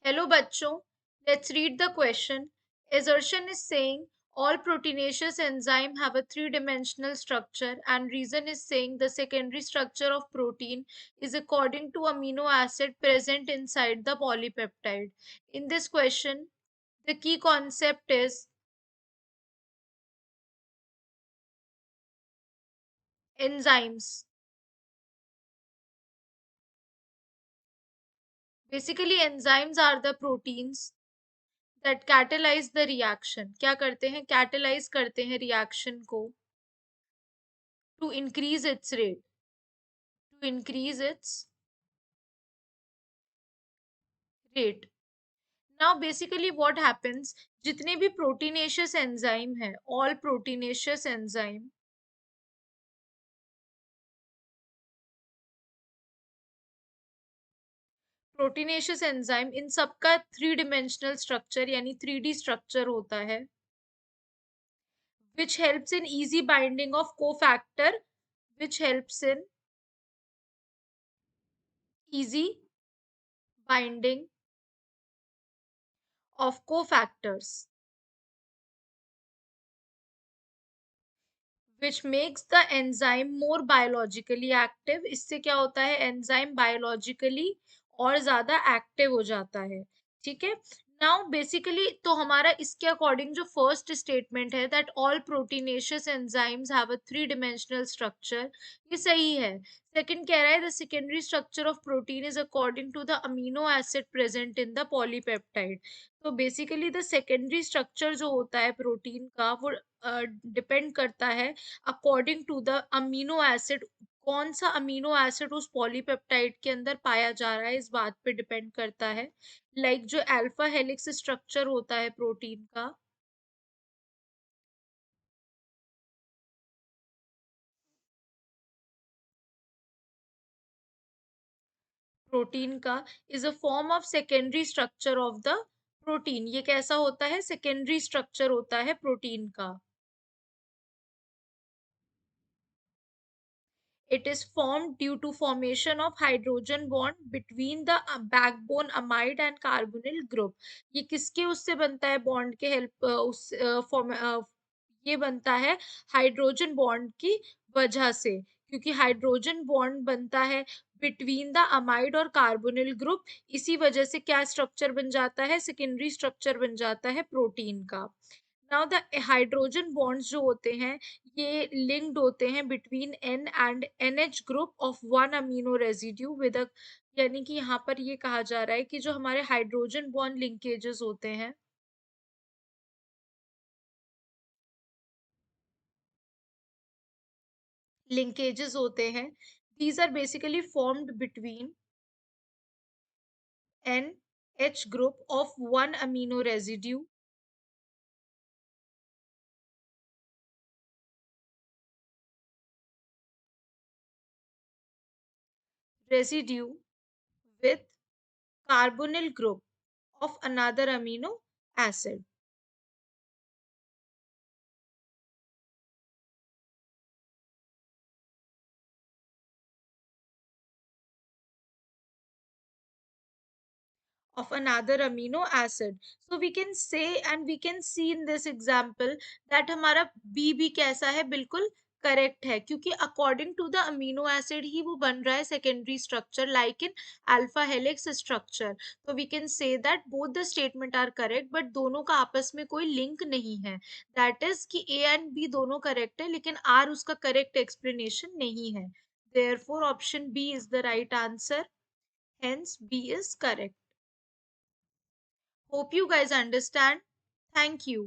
Hello bachcho, let's read the question. Assertion is saying all proteinaceous enzymes have a three-dimensional structure and reason is saying the secondary structure of protein is according to amino acid present inside the polypeptide. In this question, the key concept is enzymes. Basically, enzymes are the proteins that catalyze the reaction. क्या करते हैं? Catalyze करते हैं reaction को to increase its rate. To increase its rate. Now basically what happens, जितने भी proteinaceous enzyme है, all proteinaceous enzyme इन सबका थ्री डिमेंशनल स्ट्रक्चर यानी 3D स्ट्रक्चर होता है, which helps in easy binding of cofactor, which helps in easy binding of cofactors, which makes the enzyme more biologically active. इससे क्या होता है, enzyme biologically और ज्यादा एक्टिव हो जाता है. ठीक है. नाउ बेसिकली तो हमारा इसके अकॉर्डिंग जो फर्स्ट स्टेटमेंट है that all proteinaceous enzymes have a three dimensional structure, ये सही है. सेकंड कह रहा है the secondary structure of protein is according to the amino acid present in the polypeptide. तो बेसिकली द सेकेंडरी स्ट्रक्चर जो होता है प्रोटीन का वो डिपेंड करता है according to the amino acid. कौन सा अमीनो एसिड उस पॉलीपेप्टाइड के अंदर पाया जा रहा है इस बात पे डिपेंड करता है. लाइक जो अल्फा हेलिक्स स्ट्रक्चर होता है प्रोटीन का is a form of secondary structure of the protein. ये कैसा होता है, सेकेंडरी स्ट्रक्चर होता है प्रोटीन का. It is formed due to formation of hydrogen bond between the backbone amide and carbonyl group. ये किसके उससे बनता है बॉन्ड के हेल्प उस फॉर्म ये बनता है हाइड्रोजन बॉन्ड की वजह से, क्योंकि हाइड्रोजन बॉन्ड बनता है बिटवीन द अमाइड और कार्बोनिल ग्रुप. इसी वजह से क्या स्ट्रक्चर बन जाता है, सेकेंडरी स्ट्रक्चर बन जाता है प्रोटीन का. नाउ द हाइड्रोजन बॉन्ड्स जो होते हैं ये लिंक्ड होते हैं between N and N H group of one amino residue with a, यानी कि यहाँ पर ये कहा जा रहा है कि जो हमारे हाइड्रोजन बॉन्ड लिंकेजेस होते हैं, लिंकेजेस होते हैं, these are basically formed between an H group of one amino residue with carbonyl group of another amino acid. Of another amino acid. So we can say and we can see in this example that हमारा B भी कैसा है, बिल्कुल correct है, क्योंकि according to the amino acid ही वो बन रहा है secondary structure like in alpha helix structure. तो we can say that both the statement are correct but दोनों का आपस में कोई लिंक नहीं है. दैट इज कि ए एंड बी दोनों करेक्ट है लेकिन आर उसका करेक्ट एक्सप्लेनेशन नहीं है. Therefore option B is the right answer. Hence B is correct. Hope you guys understand. Thank you.